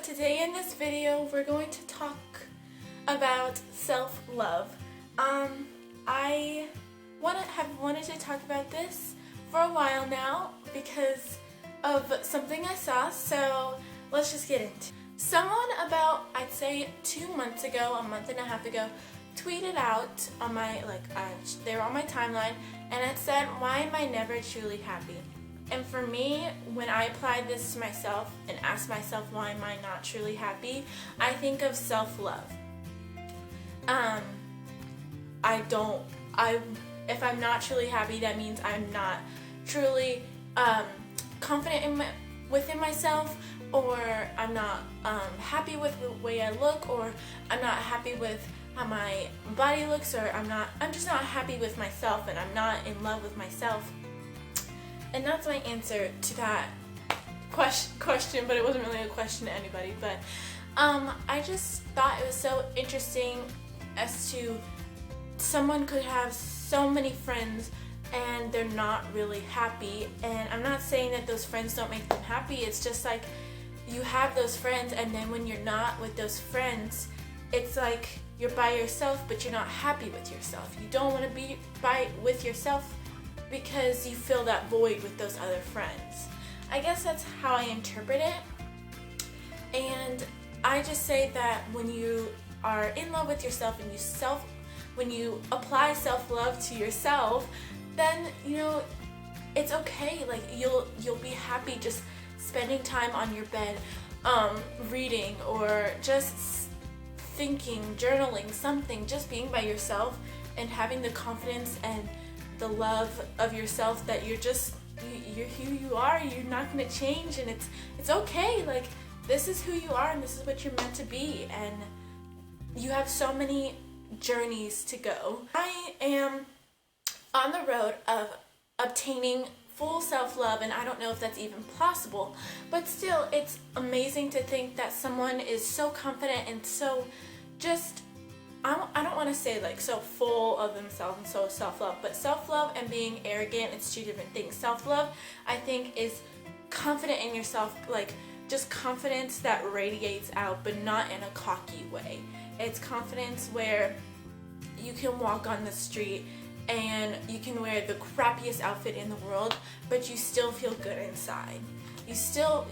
today in this video we're going to talk about self-love. I have wanted to talk about this for a while now because of something I saw, so let's just get into it. Someone about, I'd say 2 months ago, a month and a half ago, tweeted out on my, they were on my timeline, and it said, "Why am I never truly happy?" And for me, when I applied this to myself and asked myself, why am I not truly happy, I think of self-love. If I'm not truly happy, that means I'm not truly confident within myself, or I'm not happy with the way I look, or I'm not happy with how my body looks, or I'm just not happy with myself, and I'm not in love with myself. And that's my answer to that question, but it wasn't really a question to anybody. But I just thought it was so interesting as to someone could have so many friends and they're not really happy. And I'm not saying that those friends don't make them happy. It's just like you have those friends, and then when you're not with those friends, it's like you're by yourself, but you're not happy with yourself. You don't want to be with yourself because you fill that void with those other friends. I guess that's how I interpret it. And I just say that when you are in love with yourself and when you apply self-love to yourself, then it's okay. Like you'll be happy just spending time on your bed, reading, or just thinking, journaling, something, just being by yourself and having the confidence and the love of yourself that you're who you are. You're not going to change, and it's okay. Like, this is who you are, and this is what you're meant to be, and you have so many journeys to go. I am on the road of obtaining full self-love, and I don't know if that's even possible, but still, it's amazing to think that someone is so confident and so just, I don't want to say like so full of themselves and so self-love, but self-love and being arrogant, it's two different things. Self-love, I think, is confident in yourself, like just confidence that radiates out, but not in a cocky way. It's confidence where you can walk on the street and you can wear the crappiest outfit in the world, but you still feel good inside. You still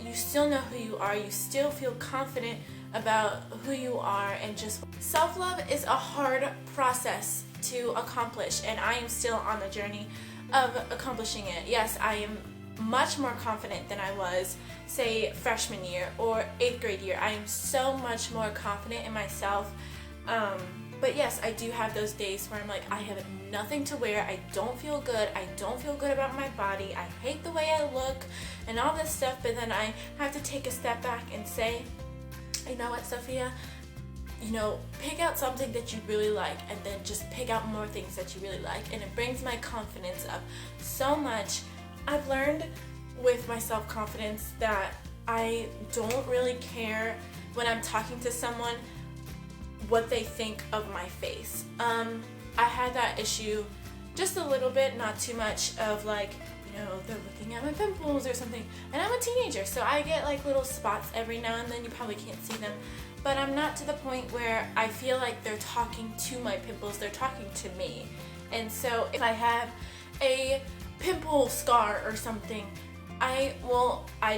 know who you are. You still feel confident about who you are, and just self-love is a hard process to accomplish, and I am still on the journey of accomplishing it. Yes, I am much more confident than I was, say, freshman year or 8th grade year. I am so much more confident in myself. But yes, I do have those days where I'm like, I have nothing to wear, I don't feel good, I don't feel good about my body, I hate the way I look, and all this stuff, but then I have to take a step back and say, you know what, Sophia, pick out something that you really like, and then just pick out more things that you really like, and it brings my confidence up so much. I've learned with my self-confidence that I don't really care when I'm talking to someone what they think of my face. I had that issue just a little bit, not too much, of like, they're looking at my pimples or something, and I'm a teenager, so I get like little spots every now and then. You probably can't see them, but I'm not to the point where I feel like they're talking to my pimples, they're talking to me. And so if I have a pimple scar or something, I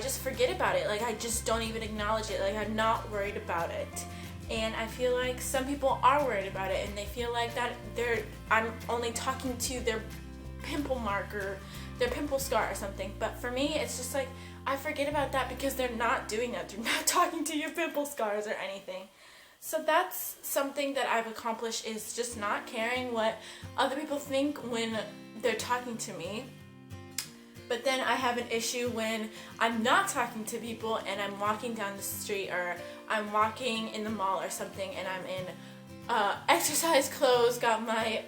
just forget about it. Like, I just don't even acknowledge it. Like, I'm not worried about it. And I feel like some people are worried about it, and they feel like that I'm only talking to their pimple mark or their pimple scar or something. But for me, it's just like, I forget about that because they're not doing that. They're not talking to your pimple scars or anything. So that's something that I've accomplished, is just not caring what other people think when they're talking to me. But then I have an issue when I'm not talking to people and I'm walking down the street, or I'm walking in the mall or something, and I'm in exercise clothes, got my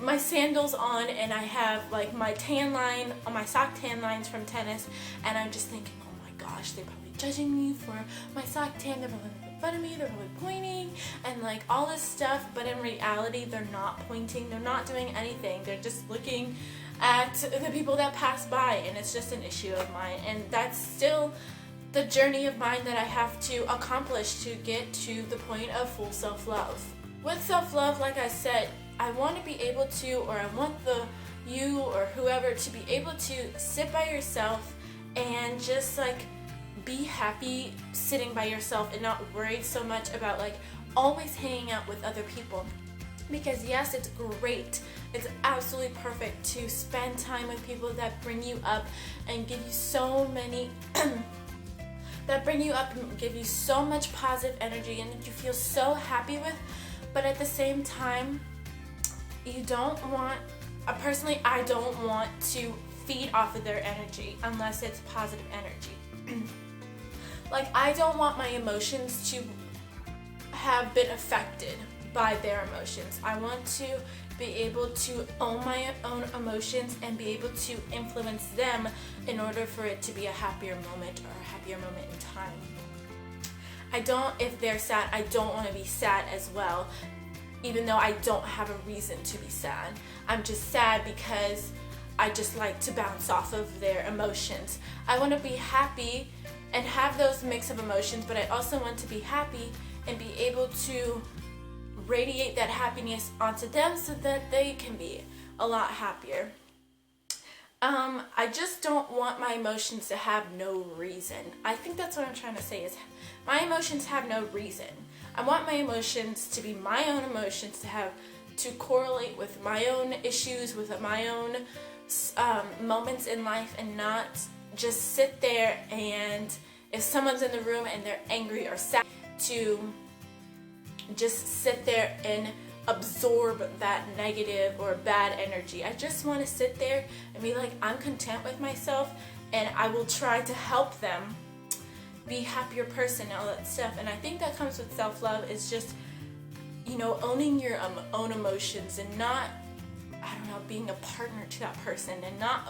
my sandals on, and I have like my tan line, my sock tan lines from tennis, and I'm just thinking, oh my gosh, they're probably judging me for my sock tan, they're probably making fun of me, they're probably pointing, and like all this stuff. But in reality, they're not pointing, they're not doing anything, they're just looking at the people that pass by, and it's just an issue of mine. And that's still the journey of mine that I have to accomplish to get to the point of full self-love. With self-love, like I said, I want to be able to, or I want you or whoever to be able to sit by yourself and just like be happy sitting by yourself and not worried so much about like always hanging out with other people. Because yes, it's great, it's absolutely perfect to spend time with people that bring you up and give you so many that bring you up and give you so much positive energy and that you feel so happy with. But at the same time, you don't want, personally, I don't want to feed off of their energy unless it's positive energy. Like, I don't want my emotions to have been affected by their emotions. I want to be able to own my own emotions and be able to influence them in order for it to be a happier moment or a happier moment in time. I don't, if they're sad, I don't want to be sad as well, even though I don't have a reason to be sad. I'm just sad because I just like to bounce off of their emotions. I want to be happy and have those mix of emotions, but I also want to be happy and be able to radiate that happiness onto them so that they can be a lot happier. I just don't want my emotions to have no reason. I think that's what I'm trying to say, is my emotions have no reason. I want my emotions to be my own emotions, to correlate with my own issues, with my own moments in life, and not just sit there and if someone's in the room and they're angry or sad, to just sit there and absorb that negative or bad energy. I just want to sit there and be like, I'm content with myself and I will try to help them be a happier person and all that stuff. And I think that comes with self-love, is just, you know, owning your own emotions and not, I don't know, being a partner to that person and not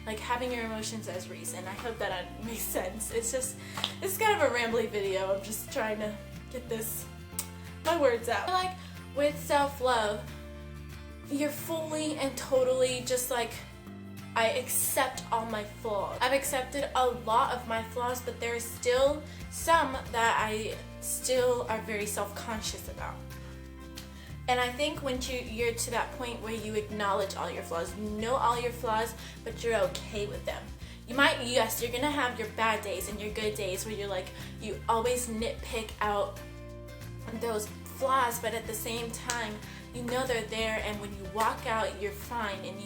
like having your emotions as reason. I hope that makes sense. It's kind of a rambly video. I'm just trying to get my words out. Like with self-love, you're fully and totally just like, I accept all my flaws. I've accepted a lot of my flaws, but there's still some that I still are very self-conscious about. And I think when you're to that point where you acknowledge all your flaws, you know all your flaws, but you're okay with them. Yes, you're gonna have your bad days and your good days where you're like, you always nitpick out those flaws, but at the same time, you know they're there, and when you walk out, you're fine, and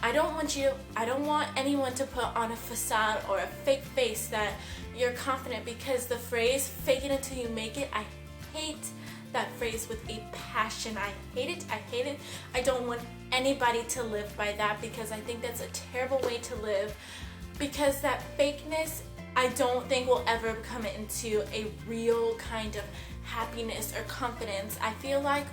I don't want anyone to put on a facade or a fake face that you're confident, because the phrase, fake it until you make it, I hate that phrase with a passion. I hate it. I don't want anybody to live by that, because I think that's a terrible way to live, because that fakeness, I don't think will ever come into a real kind of happiness or confidence. I feel like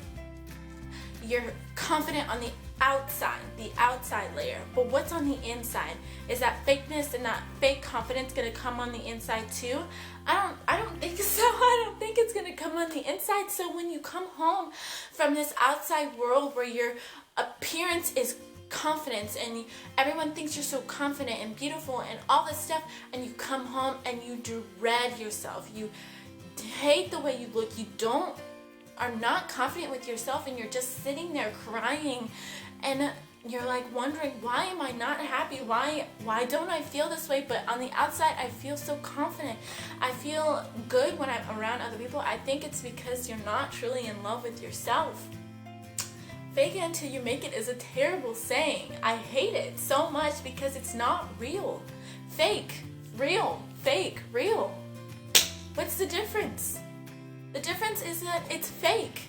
you're confident on the outside layer, but what's on the inside? Is that fakeness and that fake confidence gonna come on the inside too? I don't think so. I don't think it's gonna come on the inside. So when you come home from this outside world where your appearance is confidence and everyone thinks you're so confident and beautiful and all this stuff, and you come home and you dread yourself, you hate the way you look, you are not confident with yourself, and you're just sitting there crying, and you're like wondering, why am I not happy? Why don't I feel this way? But on the outside, I feel so confident. I feel good when I'm around other people. I think it's because you're not truly in love with yourself. Fake it until you make it is a terrible saying. I hate it so much because it's not real. Fake, real, fake, real. What's the difference? The difference is that it's fake.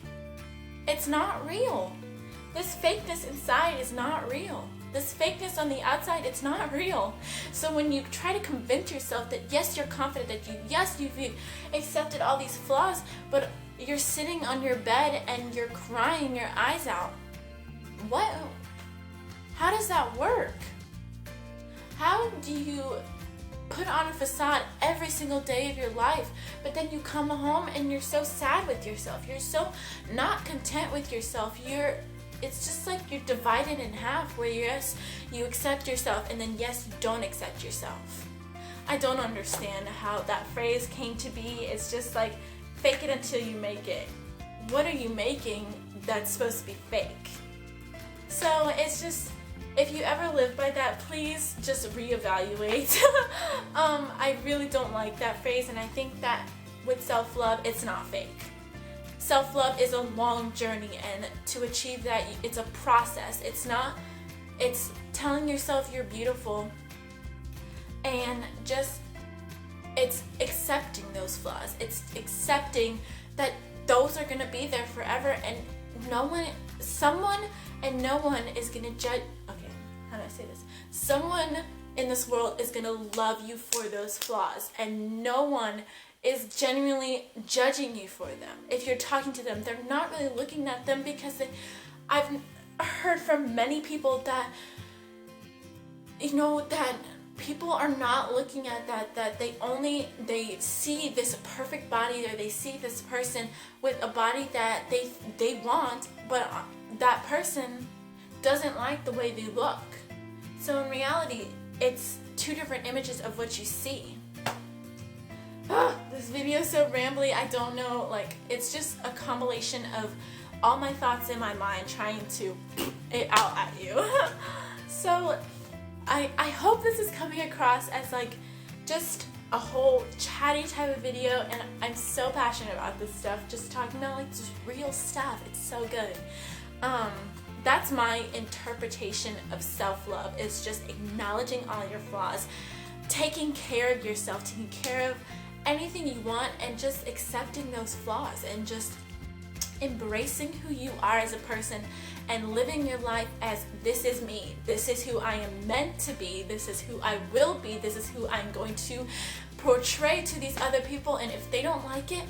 It's not real. This fakeness inside is not real. This fakeness on the outside, it's not real. So when you try to convince yourself that yes, you're confident, that you've accepted all these flaws, but you're sitting on your bed and you're crying your eyes out. What? How does that work? How do you put on a facade every single day of your life, but then you come home and you're so sad with yourself? You're so not content with yourself. It's just like you're divided in half, where yes, you accept yourself, and then yes, you don't accept yourself. I don't understand how that phrase came to be. It's just like, fake it until you make it. What are you making that's supposed to be fake? So it's just, if you ever live by that, please just reevaluate. I really don't like that phrase, and I think that with self-love, it's not fake. Self-love is a long journey, and to achieve that, it's a process. It's telling yourself you're beautiful, and just, it's accepting those flaws. It's accepting that those are gonna be there forever, and no one is gonna judge. Okay, how do I say this? Someone in this world is gonna love you for those flaws, and no one is genuinely judging you for them. If you're talking to them, they're not really looking at them, because I've heard from many people that, you know, that people are not looking at that they see this perfect body, or they see this person with a body that they want, but that person doesn't like the way they look. So in reality, it's two different images of what you see. This video is so rambly, I don't know, like, it's just a compilation of all my thoughts in my mind trying to it out at you. So I hope this is coming across as like just a whole chatty type of video, and I'm so passionate about this stuff, just talking about like just real stuff. It's so good. That's my interpretation of self-love, is just acknowledging all your flaws, taking care of yourself, taking care of anything you want, and just accepting those flaws, and just embracing who you are as a person, and living your life as, this is me, this is who I am meant to be, this is who I will be, this is who I'm going to portray to these other people, and if they don't like it,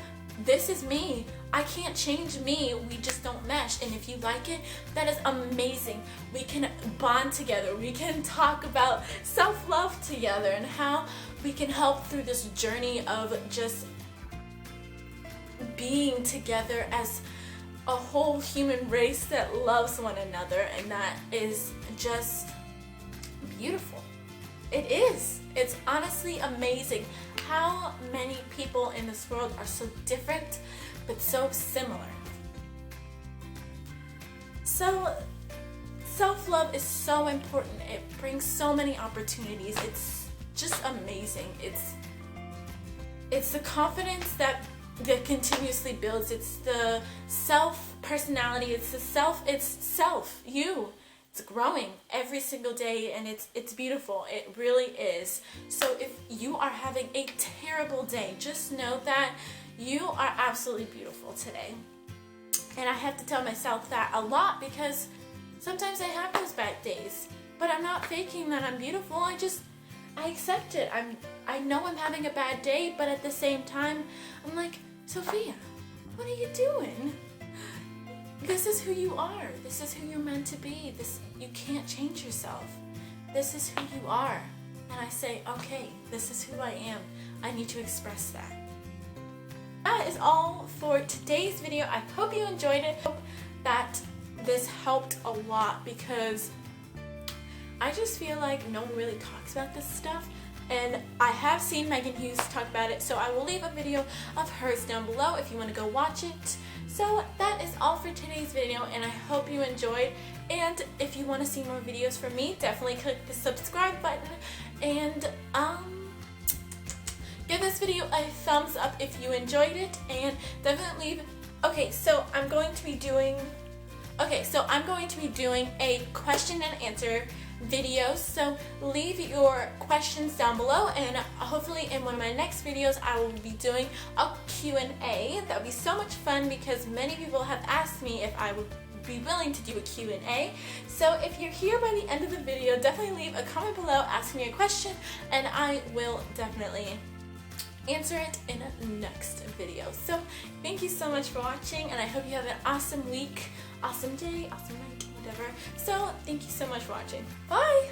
this is me. I can't change me, we just don't mesh. And if you like it, that is amazing. We can bond together, we can talk about self-love together, and how we can help through this journey of just being together as a whole human race that loves one another, and that is just beautiful. It is. It's honestly amazing how many people in this world are so different but so similar. So self-love is so important. It brings so many opportunities. It's just amazing. It's the confidence that continuously builds. It's the self-personality. It's you. It's growing every single day, and it's beautiful. It really is. So if you are having a terrible day, just know that you are absolutely beautiful today. And I have to tell myself that a lot, because sometimes I have those bad days, but I'm not faking that I'm beautiful. I accept it. I know I'm having a bad day, but at the same time, I'm like, Sophia, what are you doing? This is who you are. This is who you're meant to be. You can't change yourself. This is who you are. And I say, okay, this is who I am. I need to express that. That is all for today's video. I hope you enjoyed it. I hope that this helped a lot, because I just feel like no one really talks about this stuff. And I have seen Megan Hughes talk about it, so I will leave a video of hers down below if you want to go watch it. So that is all for today's video, and I hope you enjoyed. And if you want to see more videos from me, definitely click the subscribe button, and give this video a thumbs up if you enjoyed it, and definitely leave. Okay, so I'm going to be doing a question and answer video, so leave your questions down below, and hopefully in one of my next videos I will be doing a Q&A. That would be so much fun, because many people have asked me if I would be willing to do a Q&A. So if you're here by the end of the video, definitely leave a comment below, ask me a question, and I will definitely answer it in the next video. So thank you so much for watching, and I hope you have an awesome week, awesome day, awesome night, whatever. So thank you so much for watching. Bye!